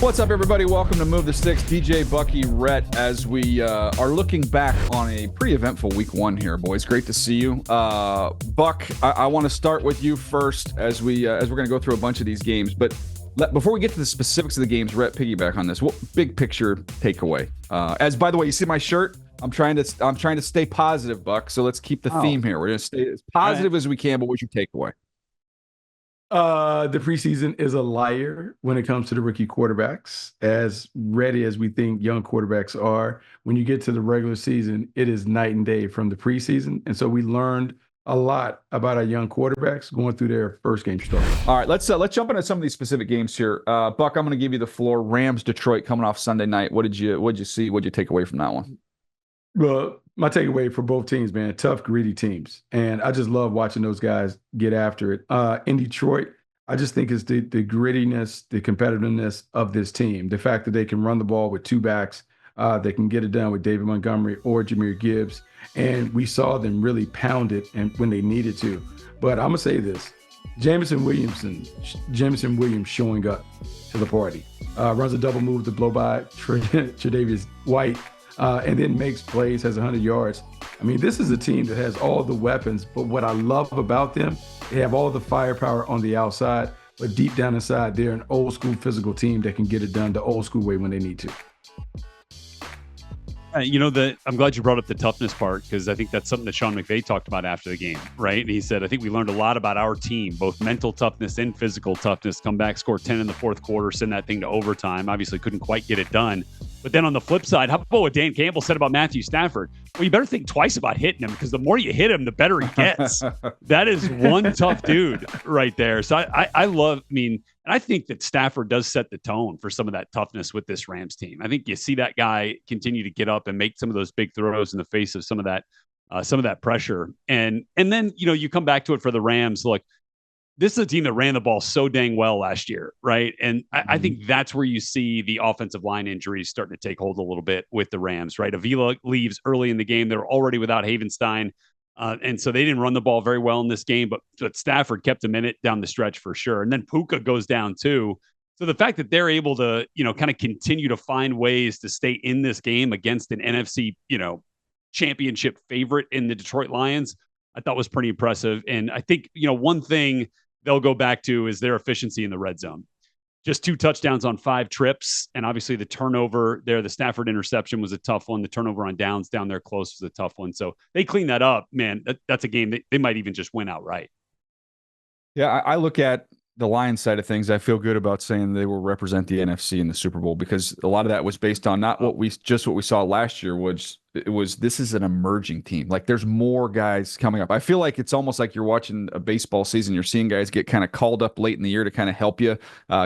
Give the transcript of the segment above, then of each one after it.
What's up, everybody? Welcome to Move the Sticks. DJ, Bucky, Rhett, as we are looking back on a pretty eventful week one here, boys. Great to see you. Buck, I want to start with you first as we're going to go through a bunch of these games. But before we get to the specifics of the games, Rhett, piggyback on this. What big picture takeaway? As by the way, you see my shirt? I'm trying to stay positive, Buck. So let's keep the theme here. We're going to stay as positive as we can. But what's your takeaway? The preseason is a liar when it comes to the rookie quarterbacks. As ready as we think young quarterbacks are, when you get to the regular season, it is night and day from the preseason. And so we learned a lot about our young quarterbacks going through their first game start. All right, let's jump into some of these specific games here. Buck, I'm going to give you the floor. Rams, Detroit, coming off Sunday night. What did you see? What did you take away from that one? Well, my takeaway for both teams, man, tough, gritty teams. And I just love watching those guys get after it. In Detroit, I just think it's the grittiness, the competitiveness of this team. The fact that they can run the ball with two backs, they can get it done with David Montgomery or Jahmyr Gibbs. And we saw them really pound it and when they needed to. But I'm going to say this. Jameson Williams showing up to the party. Runs a double move to blow by Tre'Davious White. And then makes plays, has 100 yards. I mean, this is a team that has all the weapons, but what I love about them, they have all the firepower on the outside, but deep down inside, they're an old school physical team that can get it done the old school way when they need to. I'm glad you brought up the toughness part, because I think that's something that Sean McVay talked about after the game, right? And he said, I think we learned a lot about our team, both mental toughness and physical toughness. Come back, score 10 in the fourth quarter, send that thing to overtime. Obviously couldn't quite get it done. But then on the flip side, how about what Dan Campbell said about Matthew Stafford? Well, you better think twice about hitting him, because the more you hit him, the better he gets. That is one tough dude right there. So I think that Stafford does set the tone for some of that toughness with this Rams team. I think you see that guy continue to get up and make some of those big throws in the face of some of that pressure. And then, you come back to it for the Rams. Look, this is a team that ran the ball so dang well last year, right? And I think that's where you see the offensive line injuries starting to take hold a little bit with the Rams, right? Avila leaves early in the game. They're already without Havenstein. And so they didn't run the ball very well in this game, but Stafford kept him in it down the stretch for sure. And then Puka goes down too. So the fact that they're able to, kind of continue to find ways to stay in this game against an NFC, championship favorite in the Detroit Lions, I thought was pretty impressive. And I think, one thing they'll go back to is their efficiency in the red zone. Just 2 touchdowns on 5 trips. And obviously the turnover there, the Stafford interception was a tough one. The turnover on downs down there close was a tough one. So they clean that up, man. That's a game they might even just win outright. Yeah, I look at the Lions side of things. I feel good about saying they will represent the NFC in the Super Bowl, because a lot of that was based on not what we saw last year, which this is an emerging team. Like, there's more guys coming up. I feel like it's almost like you're watching a baseball season. You're seeing guys get kind of called up late in the year to kind of help you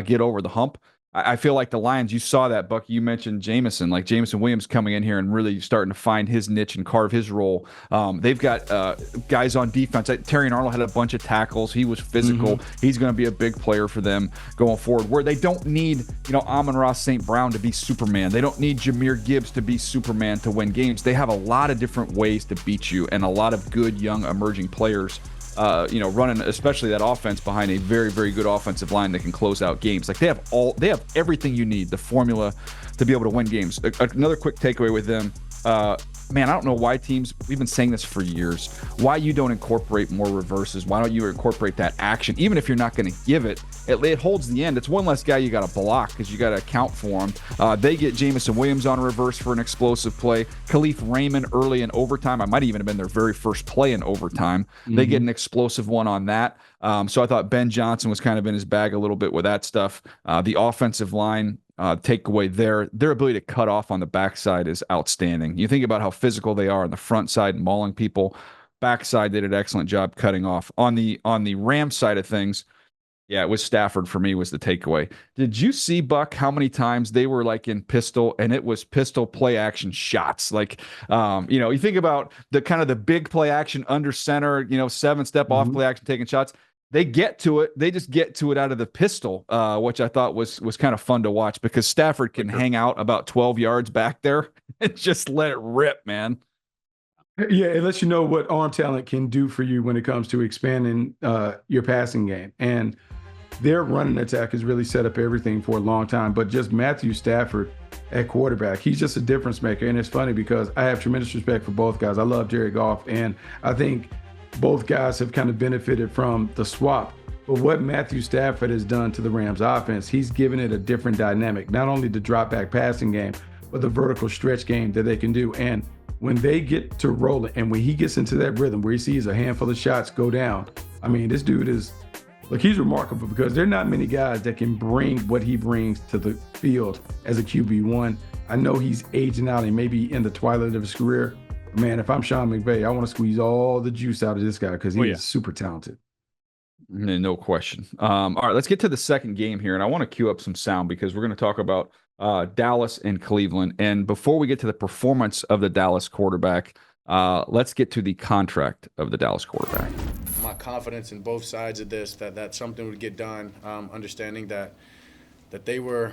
get over the hump. I feel like the Lions, you saw that, Buck. You mentioned Jameson Williams coming in here and really starting to find his niche and carve his role. They've got guys on defense. Terry Arnold had a bunch of tackles. He was physical. He's going to be a big player for them going forward, where they don't need, Amon-Ra St. Brown to be Superman. They don't need Jahmyr Gibbs to be Superman to win games. They have a lot of different ways to beat you, and a lot of good young emerging players running, especially that offense behind a very, very good offensive line that can close out games. Like, they have everything you need, the formula to be able to win games. Another quick takeaway with them, man, I don't know why teams, we've been saying this for years, why you don't incorporate more reverses. Why don't you incorporate that action? Even if you're not going to give it, it holds the end. It's one less guy you got to block because you got to account for him. They get Jameson Williams on a reverse for an explosive play. Khalif Raymond early in overtime. I might even have been their very first play in overtime. They get an explosive one on that. So I thought Ben Johnson was kind of in his bag a little bit with that stuff. The offensive line, takeaway there, their ability to cut off on the backside is outstanding. You think about how physical they are on the front side, mauling people. Backside, they did an excellent job cutting off. On the Rams side of things, yeah, it was Stafford for me was the takeaway. Did you see, Buck, how many times they were like in pistol, and it was pistol play action shots? Like, you think about the kind of the big play action under center, 7-step off play action taking shots. They get to it. They just get to it out of the pistol, which I thought was kind of fun to watch, because Stafford can hang out about 12 yards back there and just let it rip, man. Yeah, it lets you know what arm talent can do for you when it comes to expanding your passing game. And their running attack has really set up everything for a long time. But just Matthew Stafford at quarterback, he's just a difference maker. And it's funny because I have tremendous respect for both guys. I love Jared Goff, and I think both guys have kind of benefited from the swap. But what Matthew Stafford has done to the Rams offense, he's given it a different dynamic, not only the drop back passing game, but the vertical stretch game that they can do. And when they get to rolling and when he gets into that rhythm where he sees a handful of shots go down, I mean, this dude is, look, he's remarkable because there are not many guys that can bring what he brings to the field as a QB1. I know he's aging out and maybe in the twilight of his career. Man, if I'm Sean McVay, I want to squeeze all the juice out of this guy because he is super talented. No question. All right, let's get to the second game here, and I want to cue up some sound because we're going to talk about Dallas and Cleveland. And before we get to the performance of the Dallas quarterback, let's get to the contract of the Dallas quarterback. My confidence in both sides of this, that something would get done, understanding that they were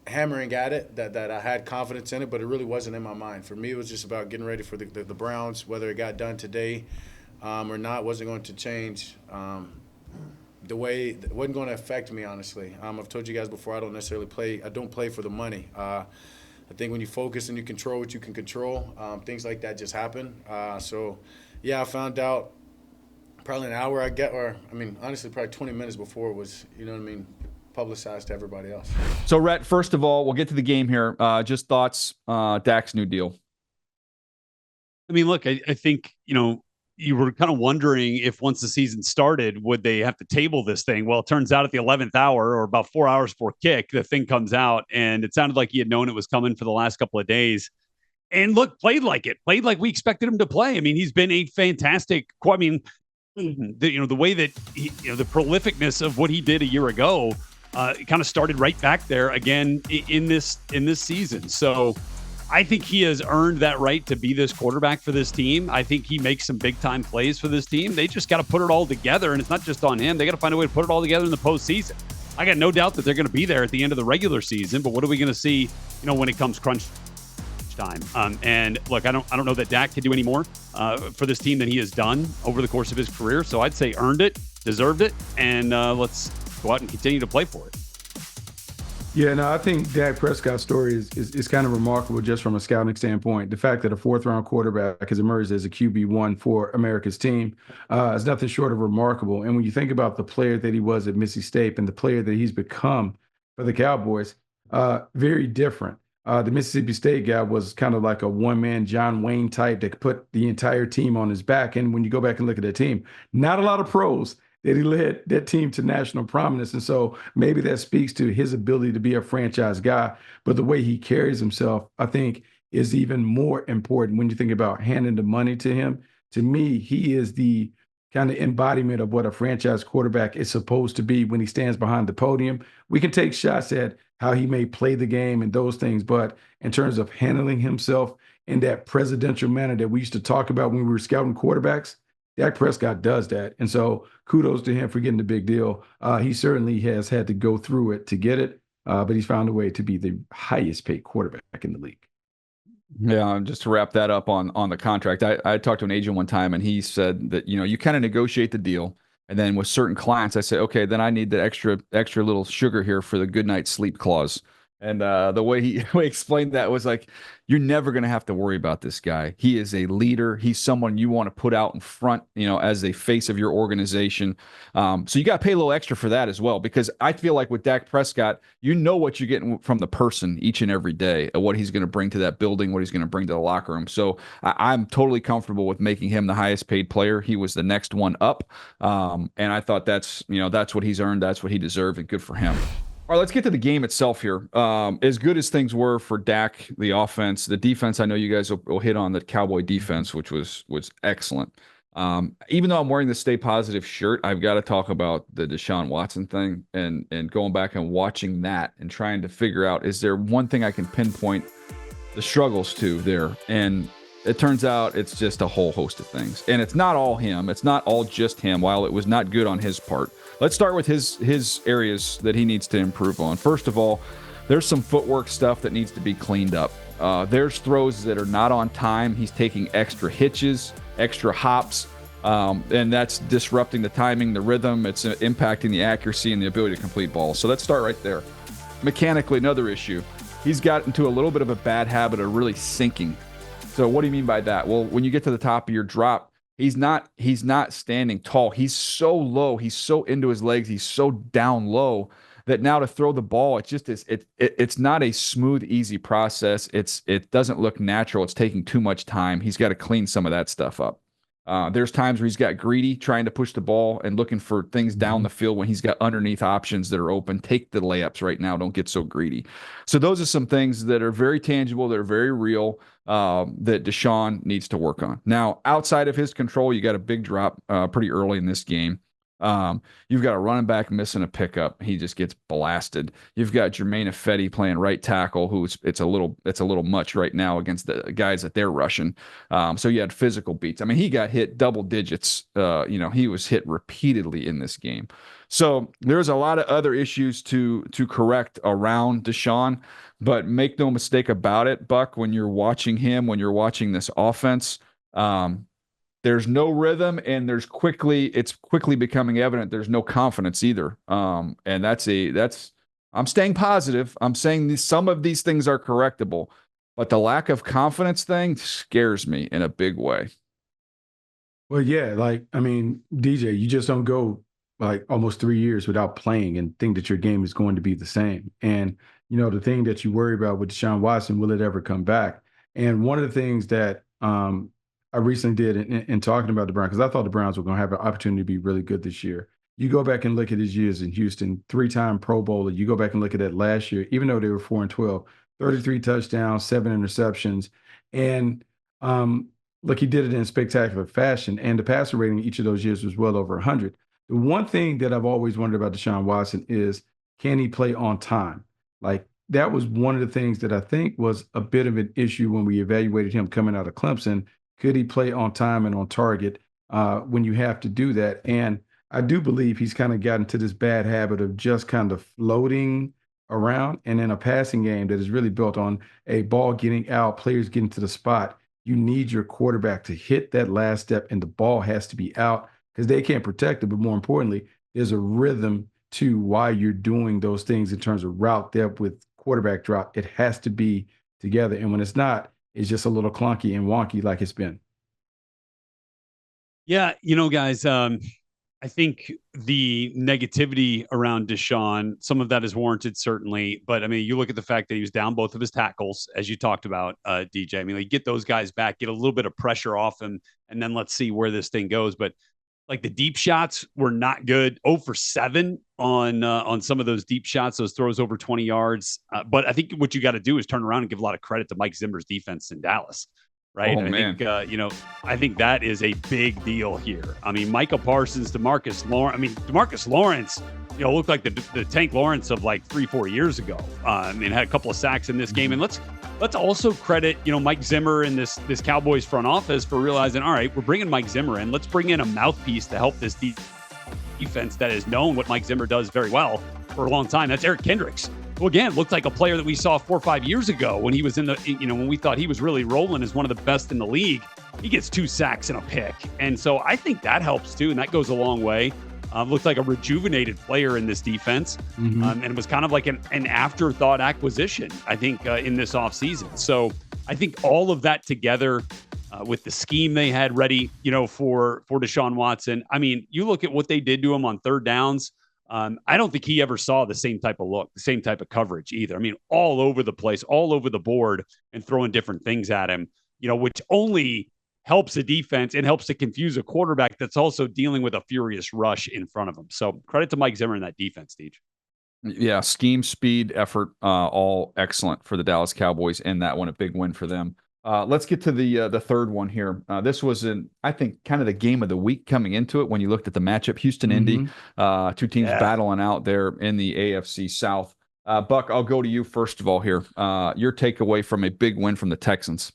hammering at it, that I had confidence in it, but it really wasn't in my mind. For me, it was just about getting ready for the Browns. Whether it got done today or not wasn't going to change the way, it wasn't going to affect me, honestly. I've told you guys before, I don't play for the money. I think when you focus and you control what you can control, things like that just happen. So, yeah, I found out probably an hour honestly, probably 20 minutes before it was, publicized to everybody else. So, Rhett, first of all, we'll get to the game here. Just thoughts, Dak's new deal. I mean, look, I think, you were kind of wondering if once the season started, would they have to table this thing? Well, it turns out at the 11th hour or about 4 hours before kick, the thing comes out, and it sounded like he had known it was coming for the last couple of days. And look, played like we expected him to play. I mean, he's been a fantastic, the way that the prolificness of what he did a year ago, it kind of started right back there again in this season. So I think he has earned that right to be this quarterback for this team. I think he makes some big time plays for this team. They just got to put it all together, and it's not just on him. They got to find a way to put it all together in the postseason. I got no doubt that they're going to be there at the end of the regular season, but what are we going to see, when it comes crunch time? And look, I don't know that Dak can do any more for this team than he has done over the course of his career. So I'd say earned it, deserved it, and let's go out and continue to play for it. Yeah, no, I think Dak Prescott's story is kind of remarkable just from a scouting standpoint. The fact that a fourth-round quarterback has emerged as a QB1 for America's team is nothing short of remarkable. And when you think about the player that he was at Mississippi State and the player that he's become for the Cowboys, very different. The Mississippi State guy was kind of like a one-man John Wayne type that put the entire team on his back. And when you go back and look at that team, not a lot of pros that he led that team to national prominence. And so maybe that speaks to his ability to be a franchise guy. But the way he carries himself, I think, is even more important when you think about handing the money to him. To me, he is the kind of embodiment of what a franchise quarterback is supposed to be when he stands behind the podium. We can take shots at how he may play the game and those things, but in terms of handling himself in that presidential manner that we used to talk about when we were scouting quarterbacks, Dak Prescott does that. And so kudos to him for getting the big deal. He certainly has had to go through it to get it, but he's found a way to be the highest paid quarterback in the league. Yeah, just to wrap that up on the contract, I talked to an agent one time, and he said that, you kind of negotiate the deal. And then with certain clients, I say, okay, then I need the extra little sugar here for the good night sleep clause. And the way he explained that was like, you're never going to have to worry about this guy. He is a leader. He's someone you want to put out in front, as a face of your organization. So you got to pay a little extra for that as well, because I feel like with Dak Prescott, what you're getting from the person each and every day, what he's going to bring to that building, what he's going to bring to the locker room. So I'm totally comfortable with making him the highest paid player. He was the next one up. And I thought that's what he's earned. That's what he deserved, and good for him. All right, let's get to the game itself here. As good as things were for Dak, the offense, the defense, I know you guys will hit on the Cowboy defense, which was excellent. Even though I'm wearing the Stay Positive shirt, I've got to talk about the Deshaun Watson thing and going back and watching that and trying to figure out, is there one thing I can pinpoint the struggles to there? And it turns out it's just a whole host of things. And it's not all him. It's not all just him, while it was not good on his part. Let's start with his areas that he needs to improve on. First of all, there's some footwork stuff that needs to be cleaned up. There's throws that are not on time. He's taking extra hitches, extra hops. And that's disrupting the timing, the rhythm. It's impacting the accuracy and the ability to complete balls. So let's start right there. Mechanically, another issue. He's got into a little bit of a bad habit of really sinking. So what do you mean by that? Well, when you get to the top of your drop, he's not standing tall. He's so low. He's so into his legs. He's so down low that now to throw the ball, it just is. It's not a smooth, easy process. It doesn't look natural. It's taking too much time. He's got to clean some of that stuff up. There's times where he's got greedy, trying to push the ball and looking for things down the field when he's got underneath options that are open. Take the layups right now. Don't get so greedy. So those are some things that are very tangible, that are very real, that Deshaun needs to work on. Now, outside of his control, you got a big drop pretty early in this game. You've got a running back missing a pickup. He just gets blasted. You've got Jermaine Ifedi playing right tackle, who's it's a little much right now against the guys that they're rushing. So you had physical beats. I mean, he got hit double digits. He was hit repeatedly in this game. So there's a lot of other issues to correct around Deshaun, but make no mistake about it, Buck, when you're watching him, when you're watching this offense, there's no rhythm, and it's quickly becoming evident there's no confidence either. And I'm staying positive. I'm saying some of these things are correctable, but the lack of confidence thing scares me in a big way. Well, yeah, DJ, you just don't go like almost 3 years without playing and think that your game is going to be the same. And, the thing that you worry about with Deshaun Watson, will it ever come back? And one of the things that I recently did in talking about the Browns, because I thought the Browns were going to have an opportunity to be really good this year. You go back and look at his years in Houston, 3-time Pro Bowler. You go back and look at that last year, even though they were 4-12, 33 touchdowns, 7 interceptions. And look, he did it in spectacular fashion. And the passer rating each of those years was well over 100. The one thing that I've always wondered about Deshaun Watson is, can he play on time? Like, that was one of the things that I think was a bit of an issue when we evaluated him coming out of Clemson. Could he play on time and on target when you have to do that? And I do believe he's kind of gotten to this bad habit of just kind of floating around. And in a passing game that is really built on a ball getting out, players getting to the spot, you need your quarterback to hit that last step, and the ball has to be out because they can't protect it. But more importantly, there's a rhythm to why you're doing those things in terms of route depth with quarterback drop. It has to be together. And when it's not, it's just a little clunky and wonky like it's been. Yeah, guys, I think the negativity around Deshaun, some of that is warranted, certainly. But, I mean, you look at the fact that he was down both of his tackles, as you talked about, DJ. I mean, get those guys back, get a little bit of pressure off him, and then let's see where this thing goes. But, the deep shots were not good. 0 for 7 on some of those deep shots, those throws over 20 yards. But I think what you got to do is turn around and give a lot of credit to Mike Zimmer's defense in Dallas. Right. Oh, man. I think that is a big deal here. I mean, Micah Parsons, DeMarcus Lawrence, looked like the Tank Lawrence of 3-4 years ago. And had a couple of sacks in this game. And let's also credit, Mike Zimmer and this Cowboys front office for realizing, all right, we're bringing Mike Zimmer in. Let's bring in a mouthpiece to help this defense that has known what Mike Zimmer does very well for a long time. That's Eric Kendricks. Well, again, looked like a player that we saw 4 or 5 years ago when he was when we thought he was really rolling as one of the best in the league. He gets 2 sacks and a pick. And so I think that helps too. And that goes a long way. Looked like a rejuvenated player in this defense. And it was kind of like an afterthought acquisition, I think, in this offseason. So I think all of that together with the scheme they had ready, for Deshaun Watson. I mean, you look at what they did to him on third downs. I don't think he ever saw the same type of look, the same type of coverage either. I mean, all over the place, all over the board, and throwing different things at him, which only helps a defense and helps to confuse a quarterback that's also dealing with a furious rush in front of him. So credit to Mike Zimmer in that defense, Deej. Yeah, scheme, speed, effort, all excellent for the Dallas Cowboys, and that one a big win for them. Let's get to the third one here. This was I think kind of the game of the week coming into it when you looked at the matchup. Houston-Indy, 2 teams battling out there in the AFC South. Buck, I'll go to you first of all here. Your takeaway from a big win from the Texans.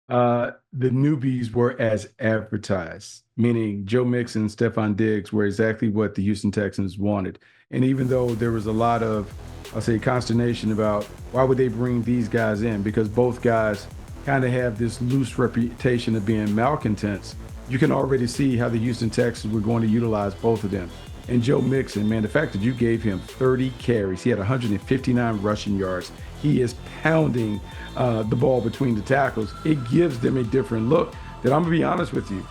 The newbies were as advertised, meaning Joe Mixon and Stephon Diggs were exactly what the Houston Texans wanted. And even though there was a lot of, I'll say, consternation about why would they bring these guys in, because both guys kind of have this loose reputation of being malcontents, you can already see how the Houston Texans were going to utilize both of them. And Joe Mixon, man, the fact that you gave him 30 carries, he had 159 rushing yards. He is pounding the ball between the tackles. It gives them a different look that I'm going to be honest with you.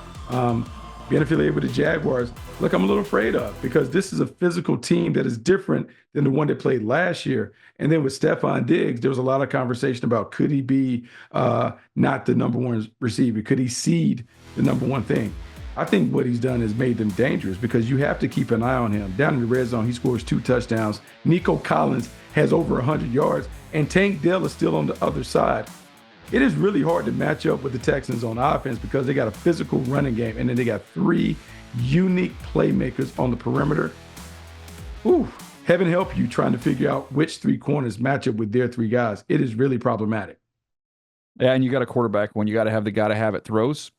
Being affiliated with the Jaguars, look, I'm a little afraid of, because this is a physical team that is different than the one that played last year. And then with Stephon Diggs, there was a lot of conversation about, could he be not the number one receiver? Could he seed the number one thing? I think what he's done is made them dangerous, because you have to keep an eye on him. Down in the red zone, he scores 2 touchdowns. Nico Collins has over 100 yards, and Tank Dell is still on the other side. It is really hard to match up with the Texans on offense, because they got a physical running game, and then they got 3 unique playmakers on the perimeter. Ooh, heaven help you trying to figure out which 3 corners match up with their 3 guys. It is really problematic. Yeah, and you got a quarterback when you got to have the guy to have it throws.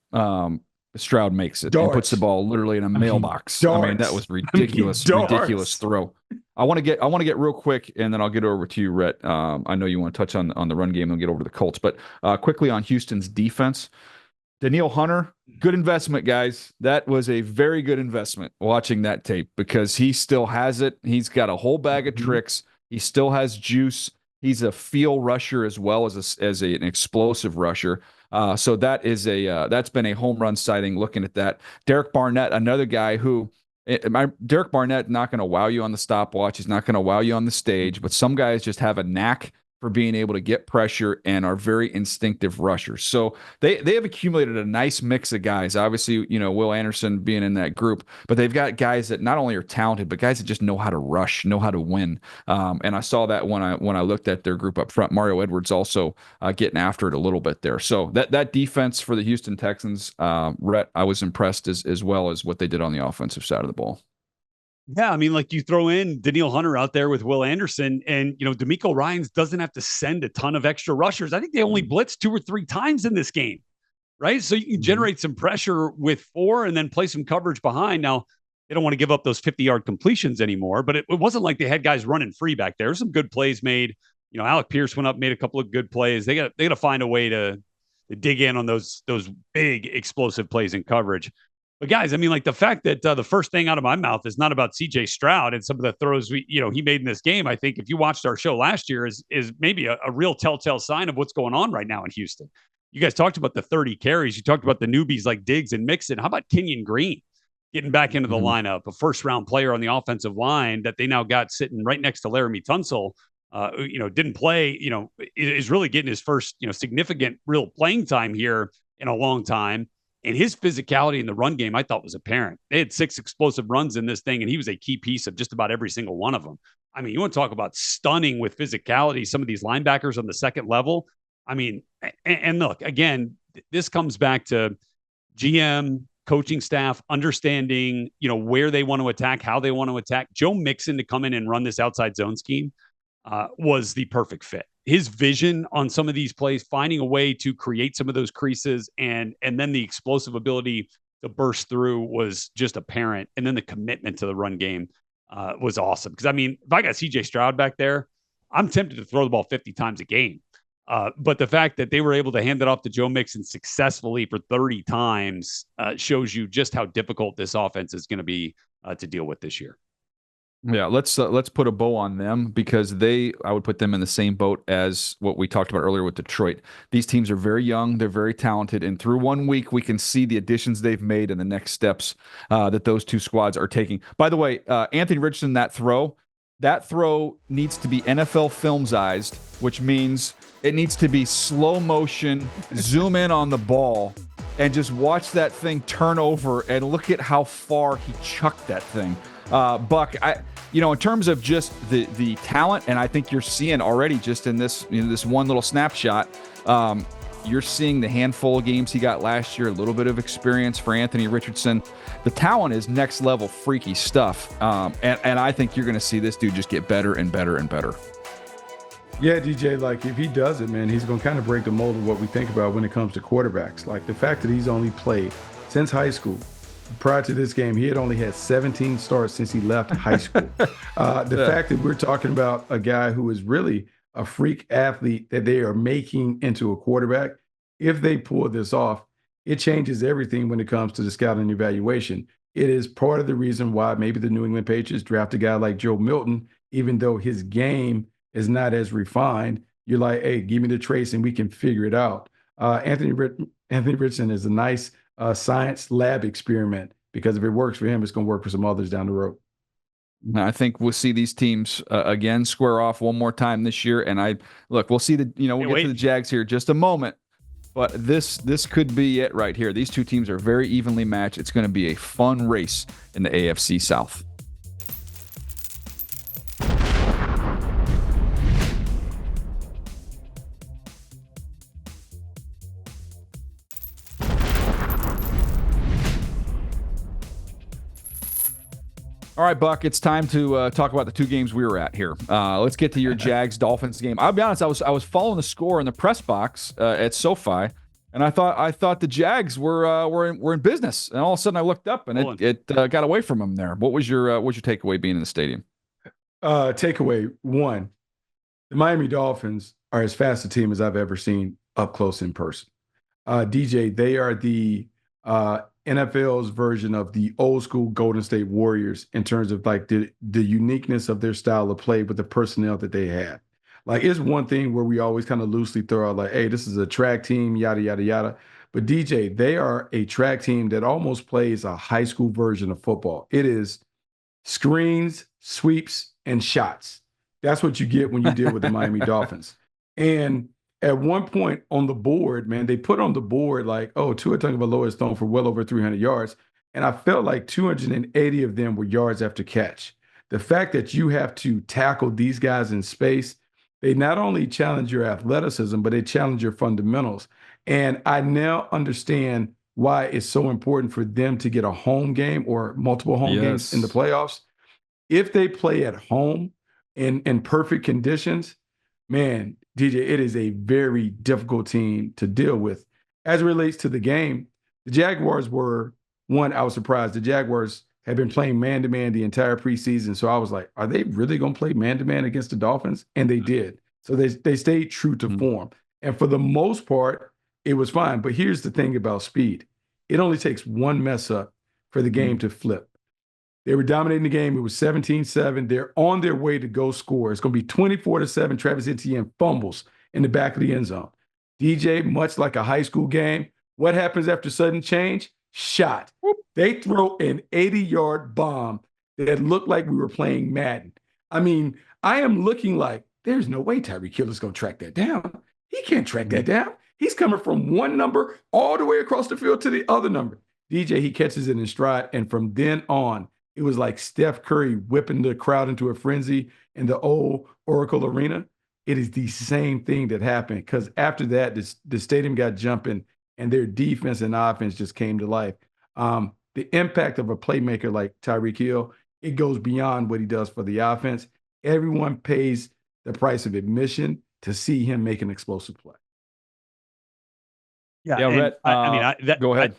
Stroud makes it Darts. and puts the ball literally in a mailbox. I mean, that was ridiculous, ridiculous throw. I want to get real quick, and then I'll get over to you, Rhett. I know you want to touch on the run game and get over to the Colts, but quickly on Houston's defense. Danielle Hunter, good investment, guys. That was a very good investment watching that tape, because he still has it. He's got a whole bag of tricks. He still has juice. He's a feel rusher as well as an explosive rusher. So that is that's been a home run sighting looking at that. Derek Barnett, another guy who Derek Barnett not going to wow you on the stopwatch. He's not going to wow you on the stage, but some guys just have a knack for being able to get pressure and are very instinctive rushers. So they have accumulated a nice mix of guys. Obviously, Will Anderson being in that group, but they've got guys that not only are talented, but guys that just know how to rush, know how to win. And I saw that when I looked at their group up front. Mario Edwards also getting after it a little bit there. So that defense for the Houston Texans, Rhett, I was impressed as well as what they did on the offensive side of the ball. Yeah, I mean, like, you throw in Danielle Hunter out there with Will Anderson, and D'Amico Ryans doesn't have to send a ton of extra rushers. I think they only blitzed 2 or 3 times in this game, right? So you can generate some pressure with 4 and then play some coverage behind. Now, they don't want to give up those 50-yard completions anymore, but it wasn't like they had guys running free back there. Some good plays made. Alec Pierce went up, made a couple of good plays. They got to find a way to dig in on those big explosive plays in coverage. But guys, I mean, like, the fact that the first thing out of my mouth is not about CJ Stroud and some of the throws he made in this game, I think if you watched our show last year, is maybe a real telltale sign of what's going on right now in Houston. You guys talked about the 30 carries. You talked about the newbies like Diggs and Mixon. How about Kenyon Green getting back into the lineup, a first-round player on the offensive line that they now got sitting right next to Laramie Tunsil, didn't play, is really getting his first, significant real playing time here in a long time. And his physicality in the run game, I thought, was apparent. They had 6 explosive runs in this thing, and he was a key piece of just about every single one of them. I mean, you want to talk about stunning with physicality, some of these linebackers on the second level. I mean, and look, again, this comes back to GM, coaching staff, understanding, where they want to attack, how they want to attack. Joe Mixon to come in and run this outside zone scheme was the perfect fit. His vision on some of these plays, finding a way to create some of those creases, and then the explosive ability to burst through was just apparent. And then the commitment to the run game was awesome. Because, I mean, if I got CJ Stroud back there, I'm tempted to throw the ball 50 times a game. But the fact that they were able to hand it off to Joe Mixon successfully for 30 times shows you just how difficult this offense is going to be to deal with this year. Yeah, let's put a bow on them, because I would put them in the same boat as what we talked about earlier with Detroit. These teams are very young, they're very talented, and through 1 week we can see the additions they've made and the next steps that those 2 squads are taking. By the way, Anthony Richardson, that throw needs to be NFL filmized, which means it needs to be slow motion, zoom in on the ball, and just watch that thing turn over and look at how far he chucked that thing. Buck, in terms of just the talent, and I think you're seeing already just in this one little snapshot, you're seeing the handful of games he got last year, a little bit of experience for Anthony Richardson. The talent is next level freaky stuff, and I think you're going to see this dude just get better and better and better. Yeah, DJ, like, if he does it, man, he's going to kind of break the mold of what we think about when it comes to quarterbacks. Like, the fact that he's only played since high school. Prior to this game, he had only had 17 starts since he left high school. The fact that we're talking about a guy who is really a freak athlete that they are making into a quarterback, if they pull this off, it changes everything when it comes to the scouting and evaluation. It is part of the reason why maybe the New England Patriots draft a guy like Joe Milton, even though his game is not as refined. You're like, hey, give me the trace and we can figure it out. Anthony Richardson is a nice science lab experiment because if it works for him, it's going to work for some others down the road. I think we'll see these teams again square off one more time this year. And we'll see we'll get to the Jags here in just a moment. But this could be it right here. These two teams are very evenly matched. It's going to be a fun race in the AFC South. All right, Buck, it's time to talk about the two games we were at here. Let's get to your Jags-Dolphins game. I'll be honest, I was following the score in the press box at SoFi, and I thought the Jags were in business. And all of a sudden I looked up, and it got away from them there. What was your takeaway being in the stadium? Takeaway one, the Miami Dolphins are as fast a team as I've ever seen up close in person. DJ, they are the NFL's version of the old school Golden State Warriors in terms of like the uniqueness of their style of play with the personnel that they had. Like it's one thing where we always kind of loosely throw out like, hey, this is a track team, yada, yada, yada. But DJ, they are a track team that almost plays a high school version of football. It is screens, sweeps, and shots. That's what you get when you deal with the Miami Dolphins. And at one point on the board, man, they put on the board like, oh, Tua Tagovailoa is thrown for well over 300 yards. And I felt like 280 of them were yards after catch. The fact that you have to tackle these guys in space, they not only challenge your athleticism, but they challenge your fundamentals. And I now understand why it's so important for them to get a home game or multiple home games in the playoffs. If they play at home in perfect conditions, man, DJ, it is a very difficult team to deal with. As it relates to the game, the Jaguars were, one, I was surprised. The Jaguars had been playing man-to-man the entire preseason. So I was like, are they really going to play man-to-man against the Dolphins? And they did. So they stayed true to form. And for the most part, it was fine. But here's the thing about speed. It only takes one mess up for the game to flip. They were dominating the game. It was 17-7. They're on their way to go score. It's going to be 24-7. Travis Etienne fumbles in the back of the end zone. DJ, much like a high school game, what happens after sudden change? Shot. They throw an 80-yard bomb that looked like we were playing Madden. I mean, I am looking like, there's no way Tyreek Hill is going to track that down. He can't track that down. He's coming from one number all the way across the field to the other number. DJ, he catches it in stride, and from then on, it was like Steph Curry whipping the crowd into a frenzy in the old Oracle Arena. It is the same thing that happened because after that, the stadium got jumping and their defense and offense just came to life. The impact of a playmaker like Tyreek Hill, it goes beyond what he does for the offense. Everyone pays the price of admission to see him make an explosive play. Yeah, Rhett, go ahead.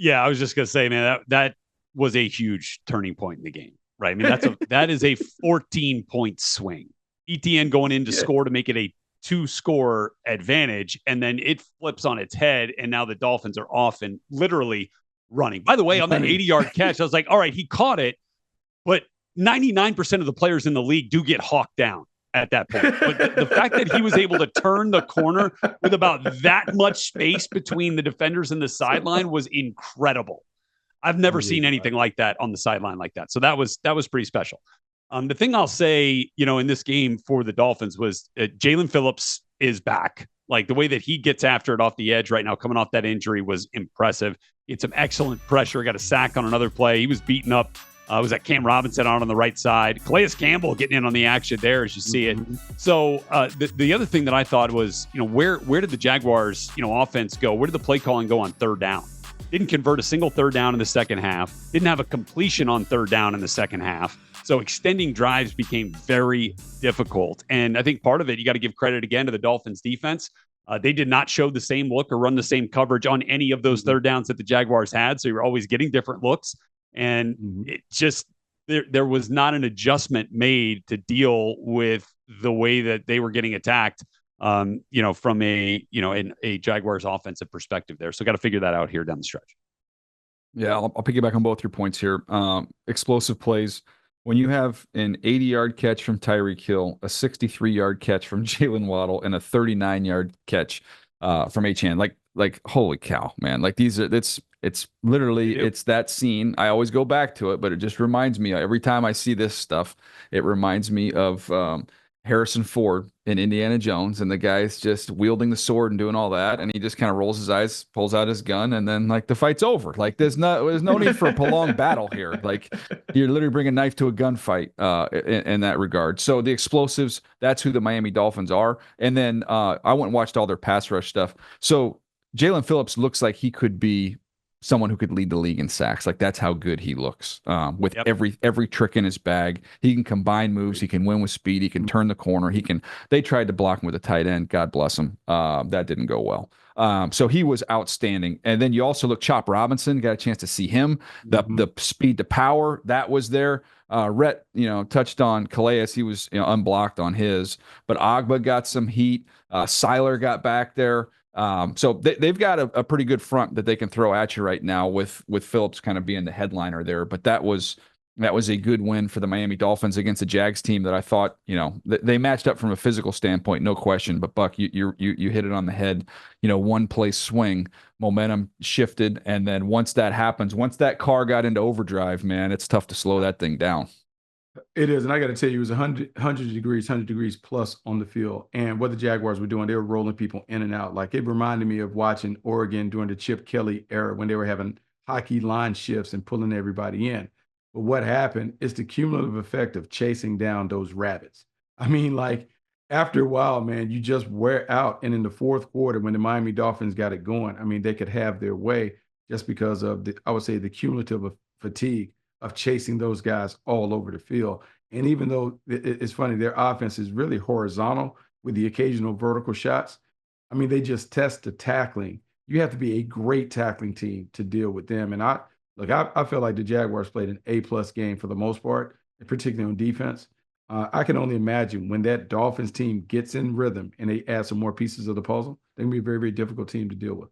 I was just going to say, man, that was a huge turning point in the game, right? I mean, that is a 14-point swing. ETN going in to score to make it a 2-score advantage, and then it flips on its head, and now the Dolphins are off and literally running. By the way, on that 80-yard catch, I was like, all right, he caught it, but 99% of the players in the league do get hawked down at that point. But the fact that he was able to turn the corner with about that much space between the defenders and the sideline was incredible. I've never seen anything like that on the sideline like that. So that was pretty special. The thing I'll say, in this game for the Dolphins was Jalen Phillips is back. Like the way that he gets after it off the edge right now, coming off that injury was impressive. He had some excellent pressure, got a sack on another play. He was beaten up. Was that Cam Robinson on the right side? Calais Campbell getting in on the action there as you see it. So the other thing that I thought was, where did the Jaguars, offense go? Where did the play calling go on third down? Didn't convert a single third down in the second half. Didn't have a completion on third down in the second half. So extending drives became very difficult. And I think part of it, you got to give credit again to the Dolphins defense. They did not show the same look or run the same coverage on any of those third downs that the Jaguars had. So you were always getting different looks. And it just, there was not an adjustment made to deal with the way that they were getting attacked from a Jaguars offensive perspective there. So got to figure that out here down the stretch. Yeah, I'll piggyback on both your points here. Explosive plays. When you have an 80-yard catch from Tyreek Hill, a 63-yard catch from Jalen Waddle, and a 39-yard catch from H-Han, like holy cow, man! Like it's literally it's that scene. I always go back to it, but it just reminds me every time I see this stuff. It reminds me of Harrison Ford in Indiana Jones, and the guy's just wielding the sword and doing all that, and he just kind of rolls his eyes, pulls out his gun, and then like the fight's over. Like there's no need for a prolonged battle here. Like you're literally bringing a knife to a gunfight in that regard. So the explosives, that's who the Miami Dolphins are. And then I went and watched all their pass rush stuff. So Jalen Phillips looks like he could be someone who could lead the league in sacks. Like that's how good he looks with every trick in his bag. He can combine moves. He can win with speed. He can turn the corner. They tried to block him with a tight end. God bless him. That didn't go well. So he was outstanding. And then you also look, Chop Robinson, got a chance to see him. The speed to power that was there. Rhett, touched on Calais. He was, unblocked on his, but Agba got some heat. Seiler got back there. So they've got a pretty good front that they can throw at you right now with Phillips kind of being the headliner there. But that was a good win for the Miami Dolphins against a Jags team that I thought, they matched up from a physical standpoint, no question. But Buck, you hit it on the head. One play swing, momentum shifted, and then once that happens, once that car got into overdrive, man, it's tough to slow that thing down. It is, and I got to tell you, it was 100 degrees plus on the field. And what the Jaguars were doing, they were rolling people in and out. Like it reminded me of watching Oregon during the Chip Kelly era when they were having hockey line shifts and pulling everybody in. But what happened is the cumulative effect of chasing down those rabbits. I mean, like after a while, man, you just wear out. And in the fourth quarter, when the Miami Dolphins got it going, I mean, they could have their way just because of I would say, the cumulative fatigue of chasing those guys all over the field. And even though it's funny, their offense is really horizontal with the occasional vertical shots. I mean, they just test the tackling. You have to be a great tackling team to deal with them. And I feel like the Jaguars played an A-plus game for the most part, particularly on defense. I can only imagine when that Dolphins team gets in rhythm and they add some more pieces of the puzzle, they're going to be a very, very difficult team to deal with.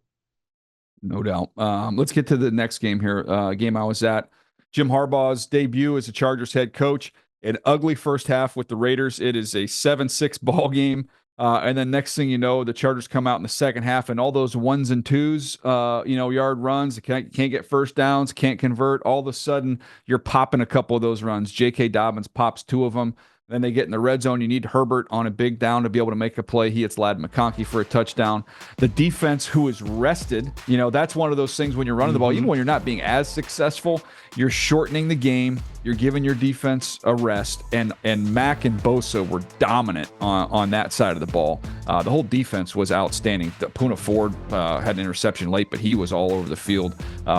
No doubt. Let's get to the next game here. Game I was at. Jim Harbaugh's debut as a Chargers head coach. An ugly first half with the Raiders. It is a 7-6 ball game. And then next thing you know, the Chargers come out in the second half and all those ones and twos, yard runs, can't get first downs, can't convert. All of a sudden, you're popping a couple of those runs. J.K. Dobbins pops 2 of them. Then they get in the red zone. You need Herbert on a big down to be able to make a play. He hits Ladd McConkey for a touchdown. The defense, who is rested, that's one of those things when you're running the ball, even when you're not being as successful, you're shortening the game. You're giving your defense a rest. And Mack and Bosa were dominant on that side of the ball. The whole defense was outstanding. Poona Ford had an interception late, but he was all over the field.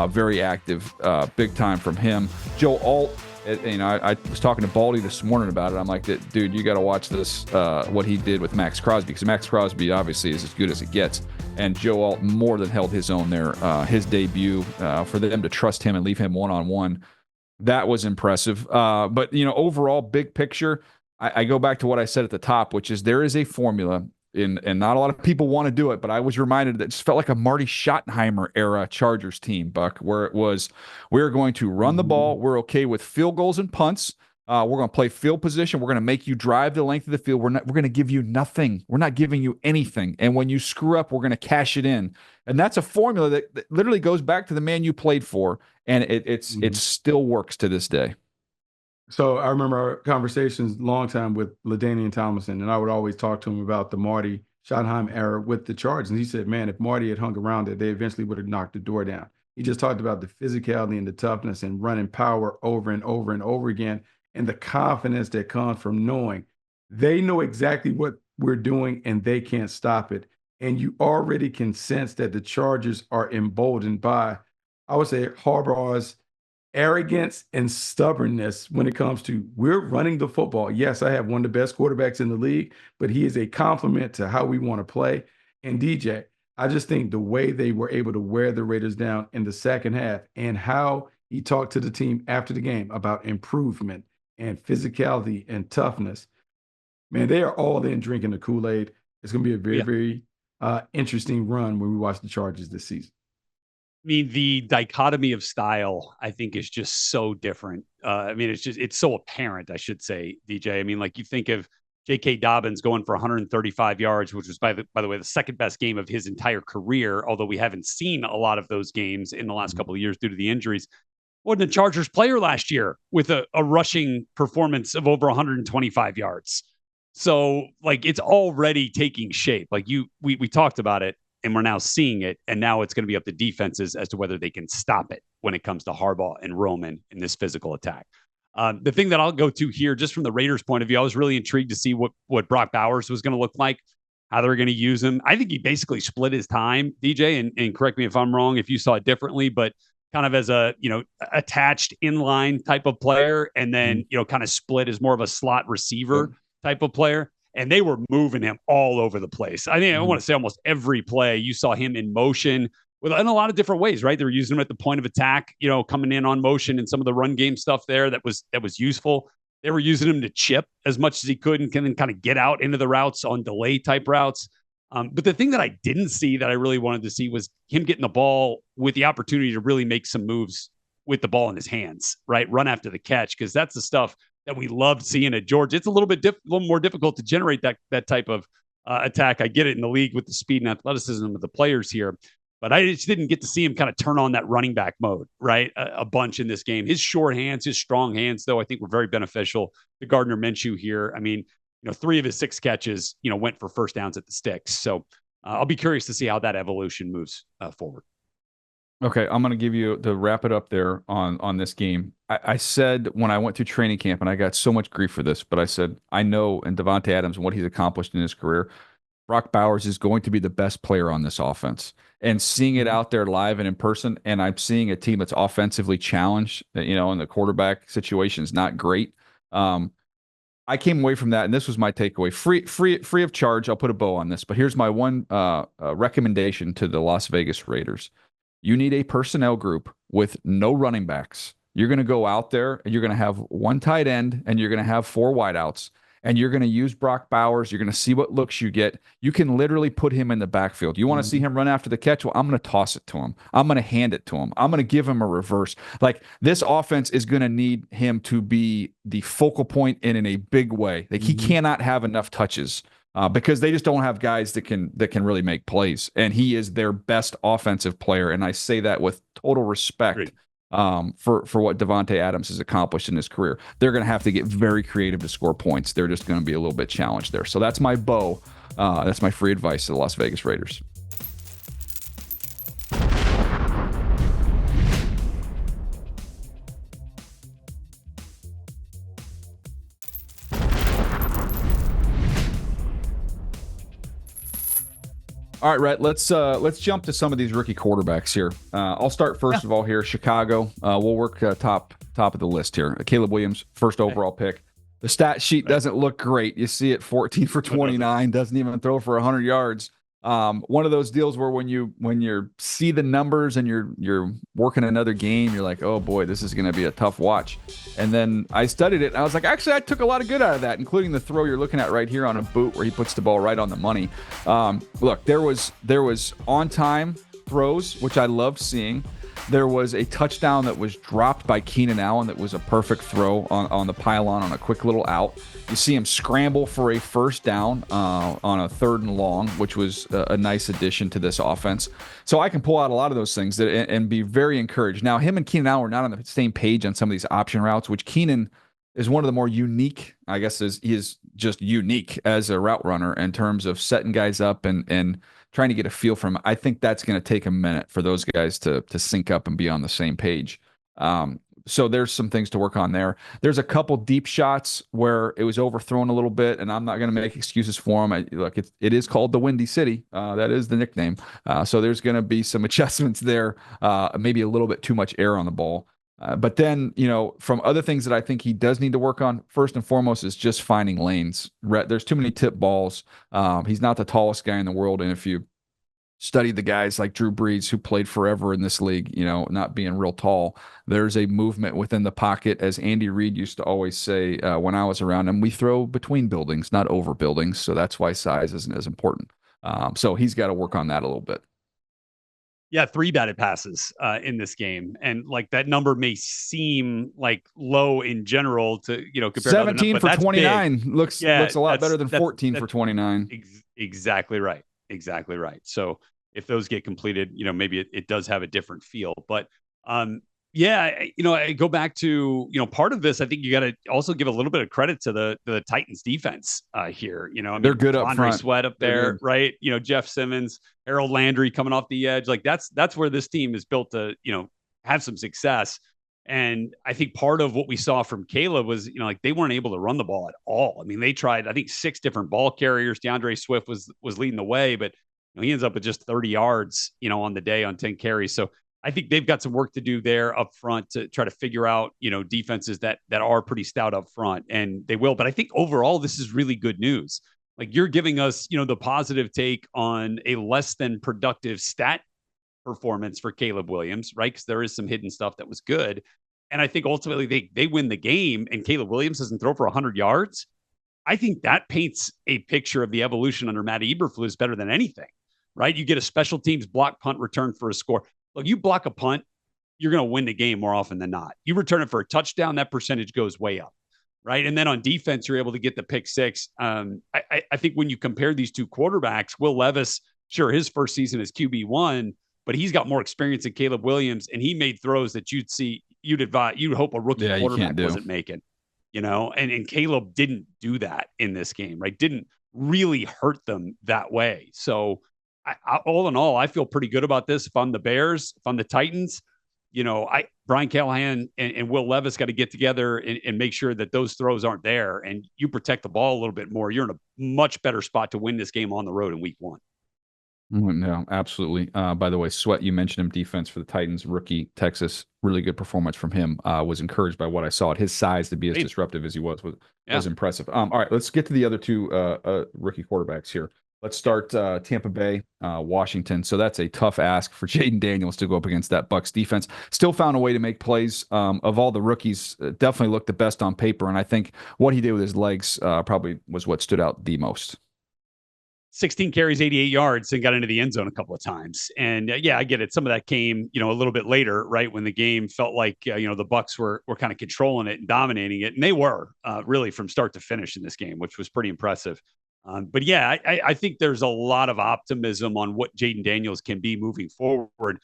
Very active, big time from him. Joe Alt. I was talking to Baldy this morning about it. I'm like, dude, you got to watch this, what he did with Max Crosby, because Max Crosby obviously is as good as it gets. And Joe Alt more than held his own there. His debut, for them to trust him and leave him one-on-one, that was impressive. But, overall, big picture, I go back to what I said at the top, which is there is a formula. And not a lot of people want to do it, but I was reminded that it just felt like a Marty Schottenheimer era Chargers team, Buck, where it was, we're going to run the ball. We're okay with field goals and punts. We're going to play field position. We're going to make you drive the length of the field. We're going to give you nothing. We're not giving you anything. And when you screw up, we're going to cash it in. And that's a formula that literally goes back to the man you played for. And it still works to this day. So I remember our conversations long time with LaDainian Tomlinson, and I would always talk to him about the Marty Schottenheim era with the Chargers. And he said, man, if Marty had hung around it, they eventually would have knocked the door down. He just talked about the physicality and the toughness and running power over and over and over again, and the confidence that comes from knowing they know exactly what we're doing and they can't stop it. And you already can sense that the Chargers are emboldened by, I would say, Harbaugh's arrogance and stubbornness when it comes to we're running the football. Yes, I have one of the best quarterbacks in the league, but he is a compliment to how we want to play. And DJ, I just think the way they were able to wear the Raiders down in the second half and how he talked to the team after the game about improvement and physicality and toughness, man, they are all in drinking the Kool-Aid. It's going to be a very, Yeah. very interesting run when we watch the Chargers this season. I mean, the dichotomy of style, I think, is just so different. I mean, it's so apparent, I should say, DJ. I mean, like you think of J.K. Dobbins going for 135 yards, which was, by the way, the second best game of his entire career, although we haven't seen a lot of those games in the last couple of years due to the injuries. Wasn't a Chargers player last year with a rushing performance of over 125 yards. So, like, it's already taking shape. Like we talked about it, and we're now seeing it. And now it's going to be up to defenses as to whether they can stop it when it comes to Harbaugh and Roman in this physical attack. The thing that I'll go to here, just from the Raiders' point of view, I was really intrigued to see what Brock Bowers was going to look like, how they were going to use him. I think he basically split his time, DJ, and correct me if I'm wrong, if you saw it differently, but kind of as a, attached inline type of player, and then, kind of split as more of a slot receiver type of player. And they were moving him all over the place. I mean, I want to say almost every play you saw him in motion in a lot of different ways, right? They were using him at the point of attack, coming in on motion and some of the run game stuff there that was useful. They were using him to chip as much as he could and can then kind of get out into the routes on delay type routes. But the thing that I didn't see that I really wanted to see was him getting the ball with the opportunity to really make some moves with the ball in his hands, right? Run after the catch, because that's the stuff that we loved seeing at Georgia. It's a little little more difficult to generate that type of attack. I get it in the league with the speed and athleticism of the players here, but I just didn't get to see him kind of turn on that running back mode, right? A bunch in this game. His short hands, his strong hands, though, I think were very beneficial to Gardner Minshew here. I mean, 3 of his 6 catches, went for first downs at the sticks. So I'll be curious to see how that evolution moves forward. Okay, I'm going to give you to wrap it up there on this game. I said when I went to training camp, and I got so much grief for this, but I said, I know in Davante Adams and what he's accomplished in his career, Brock Bowers is going to be the best player on this offense. And seeing it out there live and in person, and I'm seeing a team that's offensively challenged, and the quarterback situation is not great. I came away from that, and this was my takeaway. Free of charge, I'll put a bow on this, but here's my one recommendation to the Las Vegas Raiders. You need a personnel group with no running backs. You're going to go out there and you're going to have 1 tight end and you're going to have 4 wideouts, and you're going to use Brock Bowers. You're going to see what looks you get. You can literally put him in the backfield. You want to see him run after the catch? Well, I'm going to toss it to him. I'm going to hand it to him. I'm going to give him a reverse. Like, this offense is going to need him to be the focal point in a big way. Like, he cannot have enough touches. Because they just don't have guys that can really make plays, and he is their best offensive player. And I say that with total respect for what Davante Adams has accomplished in his career. They're going to have to get very creative to score points. They're just going to be a little bit challenged there. So that's my bow. That's my free advice to the Las Vegas Raiders. All right, Rhett, let's jump to some of these rookie quarterbacks here. I'll start first of all here. Chicago. We'll work top of the list here. Caleb Williams, first overall pick. The stat sheet doesn't look great. You see it 14 for 29, doesn't even throw for 100 yards. One of those deals where when you see the numbers and you're working another game, you're like, oh boy, this is going to be a tough watch. And then I studied it, and I was like, actually, I took a lot of good out of that, including the throw you're looking at right here on a boot where he puts the ball right on the money. Look, there was on time throws, which I loved seeing. There was a touchdown that was dropped by Keenan Allen that was a perfect throw on the pylon on a quick little out. You see him scramble for a first down on a 3rd and long, which was a nice addition to this offense. So I can pull out a lot of those things and be very encouraged. Now, him and Keenan Allen were not on the same page on some of these option routes, which Keenan is one of the more unique, I guess, he is just unique as a route runner in terms of setting guys up and trying to get a feel from him. I think that's going to take a minute for those guys to sync up and be on the same page. So there's some things to work on there. There's a couple deep shots where it was overthrown a little bit, and I'm not going to make excuses for him. Look, it is called the Windy City. That is the nickname. So there's going to be some adjustments there, maybe a little bit too much air on the ball. But then, from other things that I think he does need to work on, first and foremost, is just finding lanes. There's too many tip balls. He's not the tallest guy in the world, and if you studied the guys like Drew Brees who played forever in this league, not being real tall. There's a movement within the pocket, as Andy Reid used to always say when I was around him. We throw between buildings, not over buildings. So that's why size isn't as important. So he's got to work on that a little bit. Yeah, 3 batted passes in this game, and like that number may seem like low in general to compared to other 17 for 29 looks a lot better than 14 for 29. Exactly right. Exactly right. So if those get completed, maybe it does have a different feel. But I go back to part of this. I think you got to also give a little bit of credit to the Titans defense here. They're good up front. Sweat up there, right? Jeff Simmons, Harold Landry coming off the edge. Like that's where this team is built to have some success. And I think part of what we saw from Caleb was, like they weren't able to run the ball at all. I mean, they tried, I think, 6 different ball carriers. DeAndre Swift was leading the way, but he ends up with just 30 yards, on the day on 10 carries. So I think they've got some work to do there up front to try to figure out, defenses that are pretty stout up front, and they will. But I think overall, this is really good news. Like you're giving us, the positive take on a less than productive stat performance for Caleb Williams, right? Because there is some hidden stuff that was good. And I think ultimately they win the game and Caleb Williams doesn't throw for 100 yards. I think that paints a picture of the evolution under Matt Eberflus better than anything, right? You get a special teams block punt return for a score. Look, you block a punt, you're going to win the game more often than not. You return it for a touchdown, that percentage goes way up, right? And then on defense, you're able to get the pick 6. I think when you compare these two quarterbacks, Will Levis, sure, his first season as QB1, but he's got more experience than Caleb Williams, and he made throws that you'd hope a rookie quarterback wasn't making, and Caleb didn't do that in this game, right? Didn't really hurt them that way. So all in all, I feel pretty good about this. If I'm the Bears, if I'm the Titans, Brian Callahan and Will Levis got to get together and make sure that those throws aren't there, and you protect the ball a little bit more. You're in a much better spot to win this game on the road in week 1. No, absolutely. By the way, Sweat, you mentioned him, defense for the Titans, rookie Texas, really good performance from him. Was encouraged by what I saw. At his size to be as disruptive as he was impressive. All right, let's get to the other 2 rookie quarterbacks here. Let's start Tampa Bay, Washington. So that's a tough ask for Jaden Daniels to go up against that Bucs defense. Still found a way to make plays. Of all the rookies, definitely looked the best on paper. And I think what he did with his legs probably was what stood out the most. 16 carries, 88 yards, and got into the end zone a couple of times. And I get it. Some of that came, a little bit later, right? When the game felt like, the Bucs were kind of controlling it and dominating it. And they were really from start to finish in this game, which was pretty impressive. But I think there's a lot of optimism on what Jaden Daniels can be moving forward.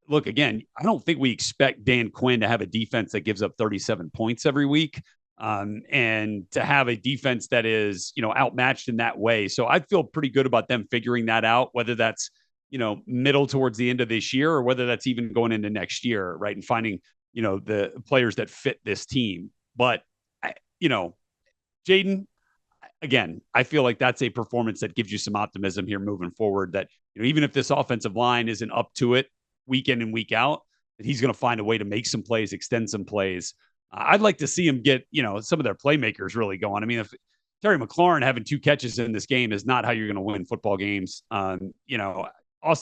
Look, again, I don't think we expect Dan Quinn to have a defense that gives up 37 points every week. And to have a defense that is, outmatched in that way. So I feel pretty good about them figuring that out, whether that's, middle towards the end of this year or whether that's even going into next year, right? And finding, the players that fit this team. But, Jaden, again, I feel like that's a performance that gives you some optimism here moving forward that, even if this offensive line isn't up to it week in and week out, that he's going to find a way to make some plays, extend some plays. I'd like to see him get, some of their playmakers really going. I mean, if Terry McLaurin having 2 catches in this game is not how you're going to win football games. Austin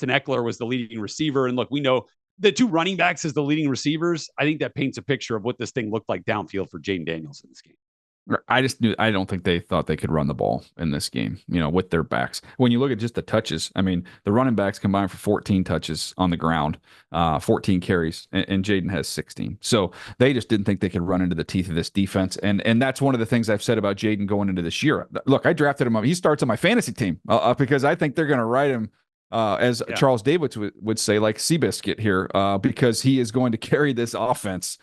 Eckler was the leading receiver. And look, we know the 2 running backs as the leading receivers. I think that paints a picture of what this thing looked like downfield for Jaden Daniels in this game. I don't think they thought they could run the ball in this game, with their backs. When you look at just the touches, I mean, the running backs combined for 14 touches on the ground, 14 carries, and Jaden has 16. So they just didn't think they could run into the teeth of this defense. And that's one of the things I've said about Jaden going into this year. Look, I drafted him up. He starts on my fantasy team because I think they're going to write him as Charles Davis would say, like Seabiscuit here, because he is going to carry this offense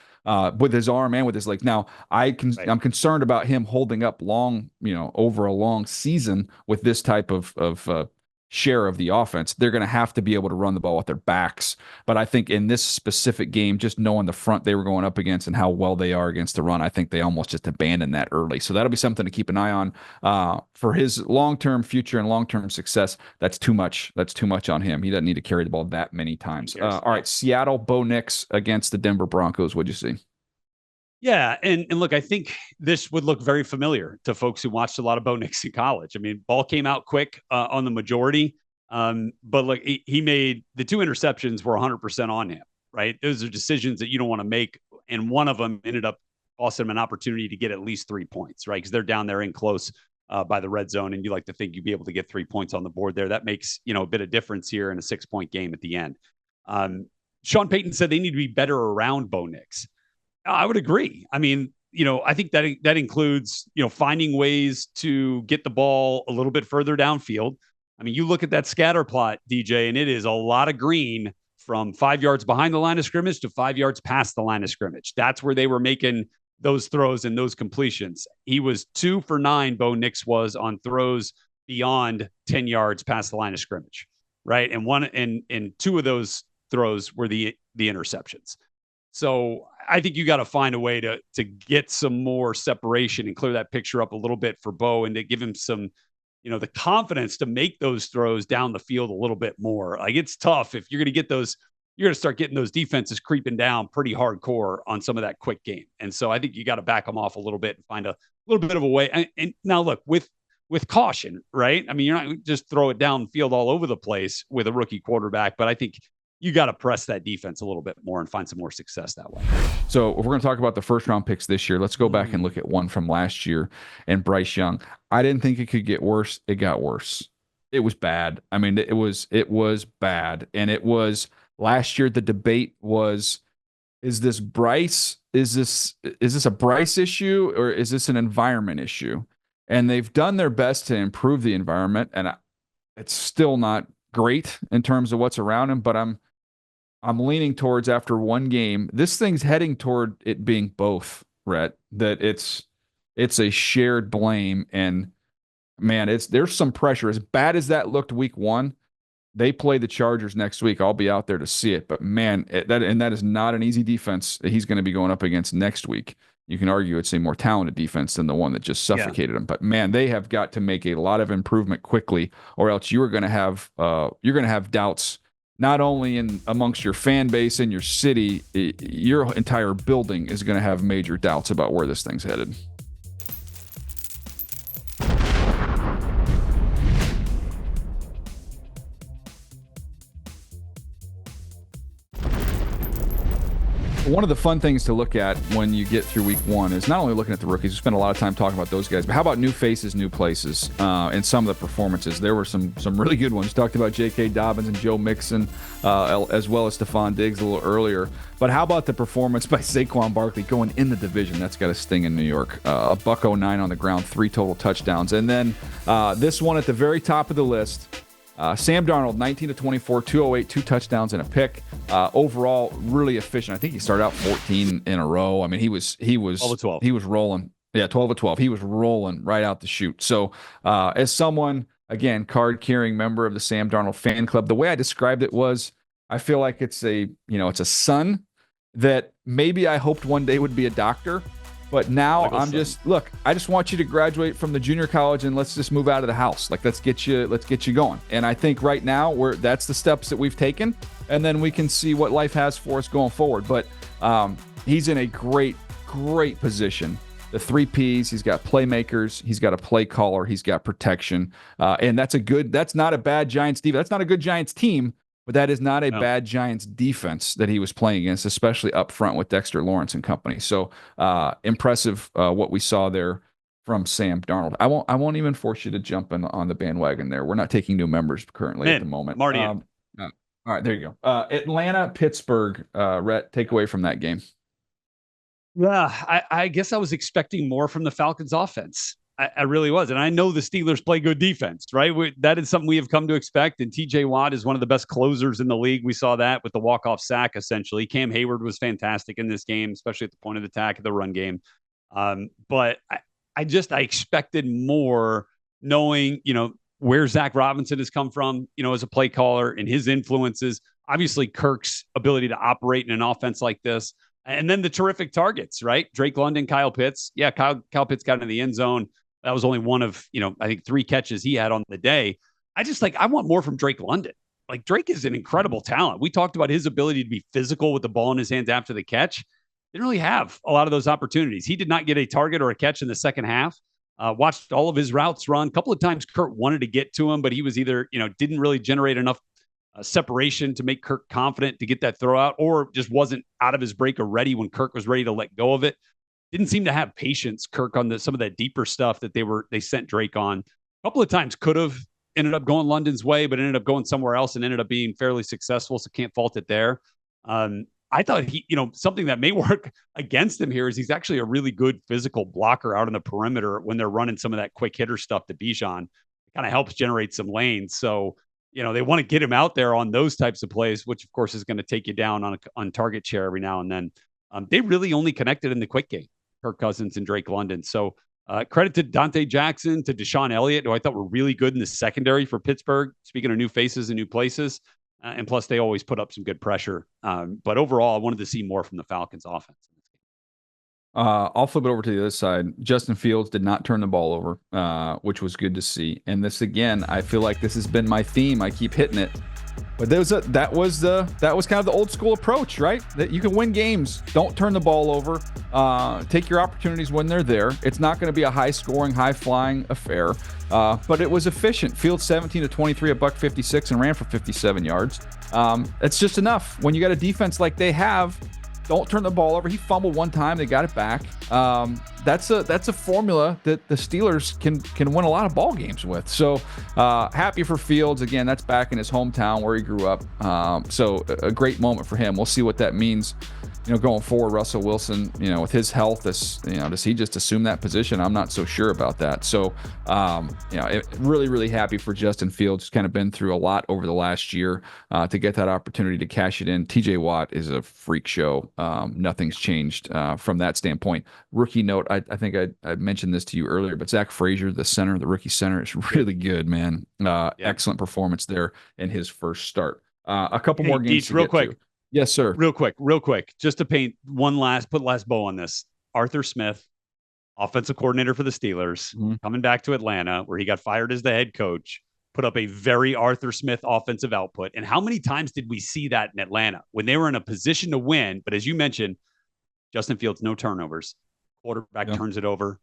with his arm and with his legs. Now, I'm concerned about him holding up long, over a long season with this type of share of the offense. They're going to have to be able to run the ball with their backs. But I think in this specific game, just knowing the front they were going up against and how well they are against the run, I think they almost just abandoned that early. So that'll be something to keep an eye on for his long-term future and long-term success. That's too much. That's too much on him. He doesn't need to carry the ball that many times. All right, Seattle, Bo Nix against the Denver Broncos. What'd you see? Yeah, and look, I think this would look very familiar to folks who watched a lot of Bo Nix in college. I mean, ball came out quick on the majority. But look, he made the 2 interceptions were 100% on him, right? Those are decisions that you don't want to make. And one of them ended up costing him an opportunity to get at least 3 points, right? Because they're down there in close by the red zone. And you like to think you'd be able to get 3 points on the board there. That makes, a bit of difference here in a 6-point game at the end. Sean Payton said they need to be better around Bo Nix. I would agree. I mean, I think that includes, finding ways to get the ball a little bit further downfield. I mean, you look at that scatter plot, DJ, and it is a lot of green from 5 yards behind the line of scrimmage to 5 yards past the line of scrimmage. That's where they were making those throws and those completions. He was 2 for 9, Bo Nix was, on throws beyond 10 yards past the line of scrimmage, right? And 2 of those throws were the interceptions. So I think you got to find a way to get some more separation and clear that picture up a little bit for Bo, and to give him some, the confidence to make those throws down the field a little bit more. Like, it's tough if you're going to get those, you're going to start getting those defenses creeping down pretty hardcore on some of that quick game. And so I think you got to back them off a little bit and find a little bit of a way. And now look, with caution, right? I mean, you're not just throw it downfield all over the place with a rookie quarterback, but I think you got to press that defense a little bit more and find some more success that way. So if we're going to talk about the first round picks this year, let's go back and look at one from last year and Bryce Young. I didn't think it could get worse. It got worse. It was bad. I mean, it was bad. And it was last year. The debate was, is this Bryce? Is this a Bryce issue, or is this an environment issue? And they've done their best to improve the environment, and it's still not great in terms of what's around him, but I'm leaning towards, after one game, this thing's heading toward it being both, Rhett, that it's a shared blame. And man, there's some pressure. As bad as that looked week 1, they play the Chargers next week. I'll be out there to see it, but man, that is not an easy defense that he's going to be going up against next week. You can argue it's a more talented defense than the one that just suffocated them. But man, they have got to make a lot of improvement quickly, or else you're going to have doubts, not only amongst your fan base and your city. Your entire building is going to have major doubts about where this thing's headed. One of the fun things to look at when you get through week 1 is not only looking at the rookies. We spend a lot of time talking about those guys, but how about new faces, new places, and some of the performances? There were some really good ones. We talked about J.K. Dobbins and Joe Mixon, as well as Stephon Diggs a little earlier. But how about the performance by Saquon Barkley going in the division? That's got a sting in New York. A $109 on the ground, 3 total touchdowns. And then this one at the very top of the list, Sam Darnold, 19 to 24, 208, 2 touchdowns and a pick. Overall, really efficient. I think he started out 14 in a row. I mean, he was 12. He was rolling. Yeah, 12 of 12. He was rolling right out the chute. So, as someone, again, card-carrying member of the Sam Darnold fan club, the way I described it was, I feel like it's a son that maybe I hoped one day would be a doctor. But now I just want you to graduate from the junior college and let's just move out of the house. Like, let's get you going. And I think right now that's the steps that we've taken, and then we can see what life has for us going forward. But he's in a great position. The 3 Ps, he's got playmakers, he's got a play caller, he's got protection. And that's not a bad Giants defense. That's not a good Giants team, but that is not a bad Giants defense that he was playing against, especially up front with Dexter Lawrence and company. So impressive what we saw there from Sam Darnold. I won't even force you to jump on the bandwagon there. We're not taking new members currently at the moment. Marty. All right, there you go. Atlanta, Pittsburgh, Rhett, take away from that game. Yeah, I guess I was expecting more from the Falcons offense. I really was. And I know the Steelers play good defense, right? That is something we have come to expect. And TJ Watt is one of the best closers in the league. We saw that with the walk-off sack, essentially. Cam Hayward was fantastic in this game, especially at the point of attack of the run game. But I expected more, knowing, where Zach Robinson has come from, as a play caller and his influences. Obviously, Kirk's ability to operate in an offense like this. And then the terrific targets, right? Drake London, Kyle Pitts. Yeah, Kyle Pitts got into the end zone. That was only one of, I think 3 catches he had on the day. I want more from Drake London. Like, Drake is an incredible talent. We talked about his ability to be physical with the ball in his hands after the catch. Didn't really have a lot of those opportunities. He did not get a target or a catch in the second half. Watched all of his routes run. A couple of times Kurt wanted to get to him, but he was either, didn't really generate enough separation to make Kirk confident to get that throw out, or just wasn't out of his breaker ready when Kirk was ready to let go of it. Didn't seem to have patience, Kirk, on some of that deeper stuff that they sent Drake on. A couple of times could have ended up going London's way, but ended up going somewhere else and ended up being fairly successful. So can't fault it there. I thought something that may work against him here is he's actually a really good physical blocker out on the perimeter when they're running some of that quick hitter stuff to Bijan. It kind of helps generate some lanes. So, they want to get him out there on those types of plays, which of course is going to take you down on target share every now and then. They really only connected in the quick game, Kirk Cousins and Drake London. So credit to Dante Jackson, to Deshaun Elliott, who I thought were really good in the secondary for Pittsburgh. Speaking of new faces and new places. And plus, they always put up some good pressure. But overall, I wanted to see more from the Falcons offense. I'll flip it over to the other side. Justin Fields did not turn the ball over, which was good to see. And this, again, I feel like this has been my theme. I keep hitting it. But that was kind of the old school approach, right? That you can win games. Don't turn the ball over. Take your opportunities when they're there. It's not going to be a high-scoring, high-flying affair. But it was efficient. Fields 17 to 23, $156, and ran for 57 yards. It's just enough. When you got a defense like they have, don't turn the ball over. He fumbled one time. They got it back. That's a formula that the Steelers can win a lot of ball games with. So happy for Fields. Again, that's back in his hometown where he grew up. So a great moment for him. We'll see what that means, going forward. Russell Wilson, with his health, does he just assume that position? I'm not so sure about that. So, really, really happy for Justin Fields. Kind of been through a lot over the last year to get that opportunity to cash it in. TJ Watt is a freak show. Nothing's changed from that standpoint. Rookie note, I think I mentioned this to you earlier, but Zach Frazier, the rookie center, is really good, man. Excellent performance there in his first start. A couple more games real quick. to. Yes, sir. Real quick, just to paint put last bow on this. Arthur Smith, offensive coordinator for the Steelers, coming back to Atlanta, where he got fired as the head coach, put up a very Arthur Smith offensive output. And how many times did we see that in Atlanta when they were in a position to win? But as you mentioned, Justin Fields, no turnovers. Quarterback turns it over.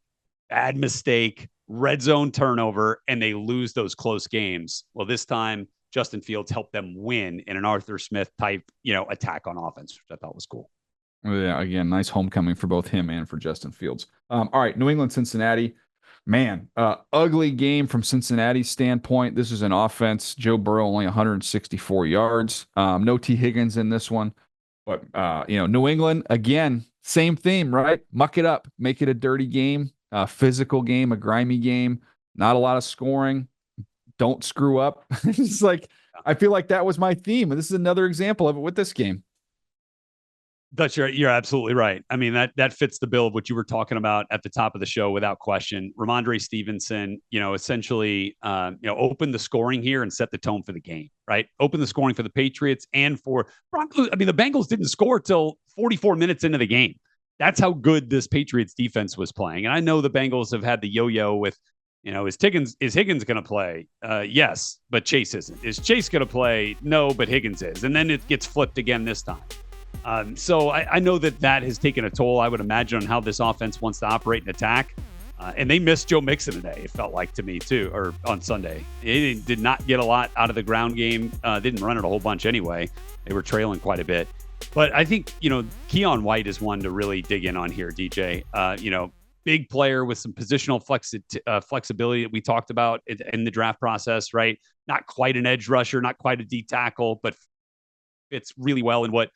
Bad mistake, red zone turnover, and they lose those close games. Well, this time, Justin Fields helped them win in an Arthur Smith type, attack on offense, which I thought was cool. Yeah, again, nice homecoming for both him and for Justin Fields. All right, New England, Cincinnati. Man, ugly game from Cincinnati's standpoint. This is an offense. Joe Burrow only 164 yards. No T. Higgins in this one. But, New England, again, same theme, right? Muck it up. Make it a dirty game, a physical game, a grimy game. Not a lot of scoring. Don't screw up. It's like, I feel like that was my theme. And this is another example of it with this game. You're absolutely right. I mean, that fits the bill of what you were talking about at the top of the show without question. Ramondre Stevenson, essentially, opened the scoring here and set the tone for the game, right? Open the scoring for the Patriots and for Broncos. I mean, the Bengals didn't score till 44 minutes into the game. That's how good this Patriots defense was playing. And I know the Bengals have had the yo-yo with, is Higgins going to play? Yes, but Chase isn't. Is Chase going to play? No, but Higgins is. And then it gets flipped again this time. So I know that has taken a toll, I would imagine, on how this offense wants to operate and attack. And they missed Joe Mixon today, it felt like to me, too, or on Sunday. They did not get a lot out of the ground game. Didn't run it a whole bunch anyway. They were trailing quite a bit. But I think, Keon White is one to really dig in on here, DJ. Big player with some positional flexibility that we talked about in the draft process, right? Not quite an edge rusher, not quite a D tackle, but fits really well in what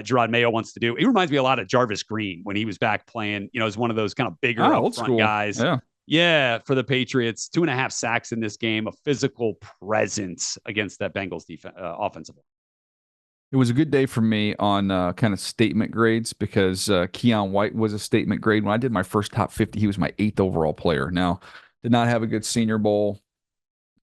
Gerard Mayo wants to do. He reminds me a lot of Jarvis Green when he was back playing, as one of those kind of bigger up front guys. Yeah, for the Patriots. 2.5 sacks in this game, a physical presence against that Bengals offensive line. It was a good day for me on kind of statement grades because Keon White was a statement grade. When I did my first top 50, he was my 8th overall player. Now, did not have a good Senior Bowl,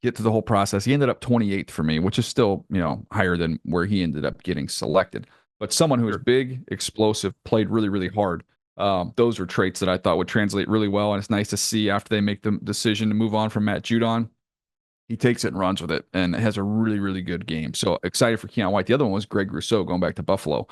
get to the whole process. He ended up 28th for me, which is still, higher than where he ended up getting selected. But someone who was big, explosive, played really, really hard. Those are traits that I thought would translate really well. And it's nice to see after they make the decision to move on from Matt Judon, he takes it and runs with it and has a really, really good game. So excited for Keon White. The other one was Greg Rousseau going back to Buffalo,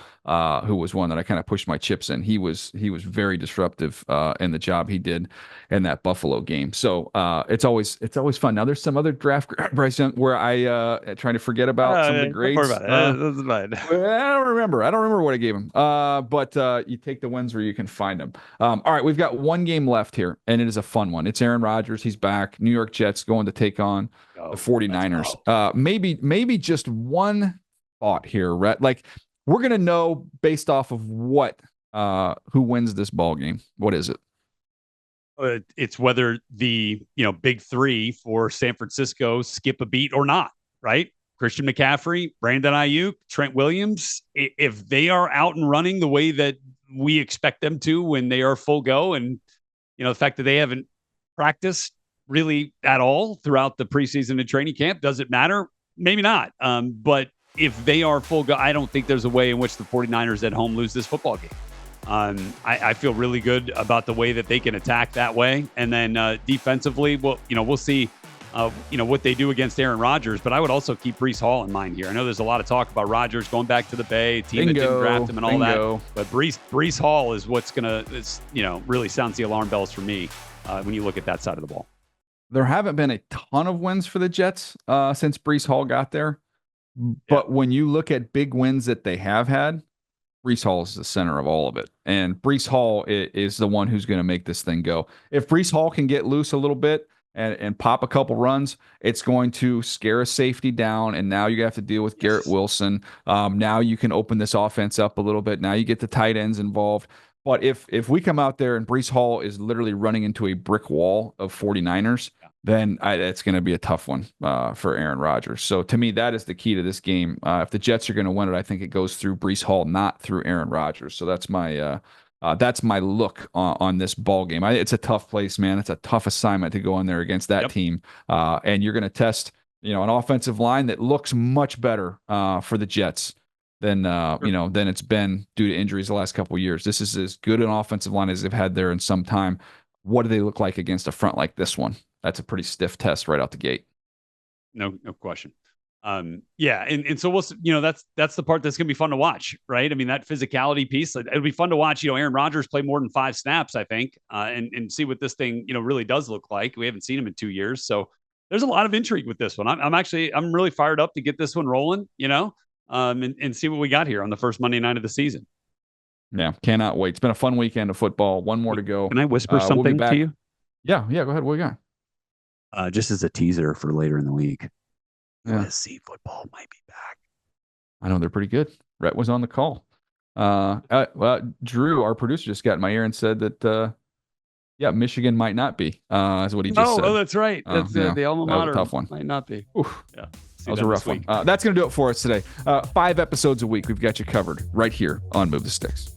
who was one that I kind of pushed my chips in. He was very disruptive in the job he did in that Buffalo game. So it's always fun. Now there's some other draft, Bryce Young, where I trying to forget about some of the grades. Don't worry about it. That's fine. I don't remember what I gave him. But you take the wins where you can find them. All right, we've got one game left here, and it is a fun one. It's Aaron Rodgers. He's back. New York Jets going to take on the 49ers. Maybe just one thought here, Rhett. Like, we're going to know based off of what, who wins this ball game. What is it? It's whether the big three for San Francisco skip a beat or not, right? Christian McCaffrey, Brandon Ayuk, Trent Williams, if they are out and running the way that we expect them to when they are full go, and the fact that they haven't practiced really at all throughout the preseason and training camp, does it matter? Maybe not. But if they are full go, I don't think there's a way in which the 49ers at home lose this football game. I feel really good about the way that they can attack that way. And then defensively, we'll see what they do against Aaron Rodgers, but I would also keep Breece Hall in mind here. I know there's a lot of talk about Rodgers going back to the Bay, team that didn't draft him and all that, but Breece Hall is what's really sounds the alarm bells for me when you look at that side of the ball. There haven't been a ton of wins for the Jets since Breece Hall got there, but when you look at big wins that they have had, Breece Hall is the center of all of it. And Breece Hall is the one who's going to make this thing go. If Breece Hall can get loose a little bit and pop a couple runs, it's going to scare a safety down. And now you have to deal with Garrett Wilson. Now you can open this offense up a little bit. Now you get the tight ends involved. But if we come out there and Breece Hall is literally running into a brick wall of 49ers, then it's going to be a tough one for Aaron Rodgers. So to me, that is the key to this game. If the Jets are going to win it, I think it goes through Breece Hall, not through Aaron Rodgers. So that's my look on this ball game. It's a tough place, man. It's a tough assignment to go in there against that team, and you're going to test an offensive line that looks much better for the Jets than than it's been due to injuries the last couple of years. This is as good an offensive line as they've had there in some time. What do they look like against a front like this one? That's a pretty stiff test right out the gate. No question. And so we'll, that's the part that's going to be fun to watch, right? I mean, that physicality piece, it'll be fun to watch, Aaron Rodgers play more than 5 snaps, I think, and see what this thing, really does look like. We haven't seen him in 2 years. So there's a lot of intrigue with this one. I'm really fired up to get this one rolling, and see what we got here on the first Monday night of the season. Yeah. Cannot wait. It's been a fun weekend of football. One more to go. Can I whisper something to you? Yeah. Go ahead. What you got? Just as a teaser for later in the week. Yeah. USC football might be back. I know they're pretty good. Rhett was on the call. Drew, our producer, just got in my ear and said that, Michigan might not be. Is what he just said. Oh, that's right. That's the alma mater. That was a tough one. Might not be. Oof. Yeah. That was a rough one. That's going to do it for us today. 5 episodes a week. We've got you covered right here on Move the Sticks.